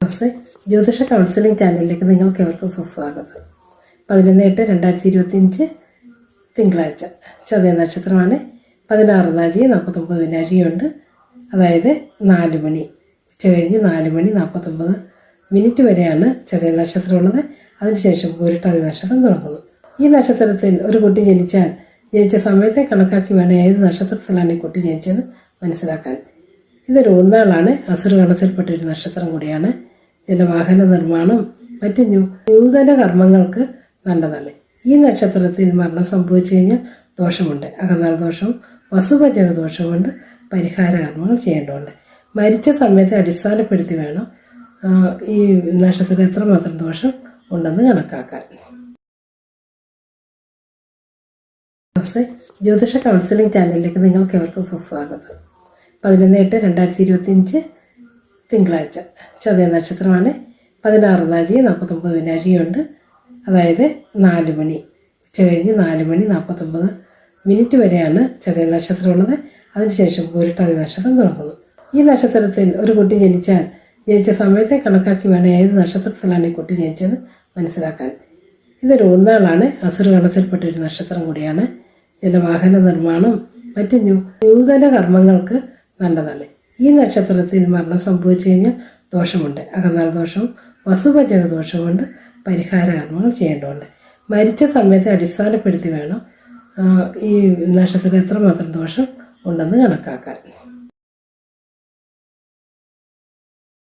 നമസ്തേ, ജ്യോതിഷ കൗൺസിലിംഗ് ചാനലിലേക്ക് നിങ്ങൾക്ക് ഏവർക്കും സുസ്വാഗതം. 11/8/2025 തിങ്കളാഴ്ച ചതയ നക്ഷത്രമാണ്. 16 നാഴി 49 വിനാഴിയുണ്ട്. അതായത് 4 മണി ഉച്ച കഴിഞ്ഞ് 4 മണി 49 വരെയാണ് ചതയ നക്ഷത്രം ഉള്ളത്. അതിനുശേഷം പൂരിട്ടാതി നക്ഷത്രം തുടങ്ങുന്നു. ഈ നക്ഷത്രത്തിൽ ഒരു കുട്ടി ജനിച്ച സമയത്തെ കണക്കാക്കി വേണം ഏത് നക്ഷത്രത്തിലാണ് ഈ കുട്ടി ജനിച്ചത് മനസ്സിലാക്കാൻ. ഇതൊരു ഒന്നാളാണ്. അസുര ഗണത്തിൽപ്പെട്ട ഒരു നക്ഷത്രം കൂടിയാണ്. ചില വാഹന നിർമ്മാണം മറ്റ് നൂതന കർമ്മങ്ങൾക്ക് നല്ലതാണ്. ഈ നക്ഷത്രത്തിൽ മരണം സംഭവിച്ചു കഴിഞ്ഞാൽ ദോഷമുണ്ട്. അകന്നാൾ ദോഷവും വസുഭജക ദോഷവും കൊണ്ട് പരിഹാര കർമ്മങ്ങൾ ചെയ്യേണ്ടതുണ്ട്. മരിച്ച സമയത്തെ അടിസ്ഥാനപ്പെടുത്തി വേണം ഈ നക്ഷത്രത്തിൽ എത്രമാത്രം ദോഷം ഉണ്ടെന്ന് കണക്കാക്കാൻ. നമസ്തേ, ജ്യോതിഷ കൗൺസിലിംഗ് ചാനലിലേക്ക് നിങ്ങൾക്ക് ഏവർക്കും സുസ്വാഗതം. 11/8/2025 തിങ്കളാഴ്ച ചതയ നക്ഷത്രമാണ്. 16 നാഴി 49 വിനാഴിയുണ്ട്. അതായത് 4 മണി ഉച്ച കഴിഞ്ഞ് 4 മണി 49 വരെയാണ് ചതയ നക്ഷത്രം ഉള്ളത്. അതിനുശേഷം പൂരിട്ടാതി നക്ഷത്രം തുടങ്ങുന്നു. ഈ നക്ഷത്രത്തിൽ ഒരു കുട്ടി ജനിച്ച സമയത്തെ കണക്കാക്കി വേണം ഏത് നക്ഷത്രത്തിലാണ് ഈ കുട്ടി ജനിച്ചത് മനസ്സിലാക്കാൻ. ഇതൊരു ഒന്നാളാണ്. അസുര ഗണത്തിൽപ്പെട്ട ഒരു നക്ഷത്രം കൂടിയാണ്. ചില വാഹന നിർമ്മാണം മറ്റ് നൂതന കർമ്മങ്ങൾക്ക് നല്ലതാണ്. ഈ നക്ഷത്രത്തിൽ മരണം സംഭവിച്ചു കഴിഞ്ഞാൽ ദോഷമുണ്ട്. അകന്നാൾ ദോഷവും വസുഭജക ദോഷവും കൊണ്ട് പരിഹാര കർമ്മങ്ങൾ ചെയ്യേണ്ടതുണ്ട്. മരിച്ച സമയത്തെ അടിസ്ഥാനപ്പെടുത്തി വേണം ഈ നക്ഷത്രത്തിൽ എത്രമാത്രം ദോഷം ഉണ്ടെന്ന് കണക്കാക്കാൻ.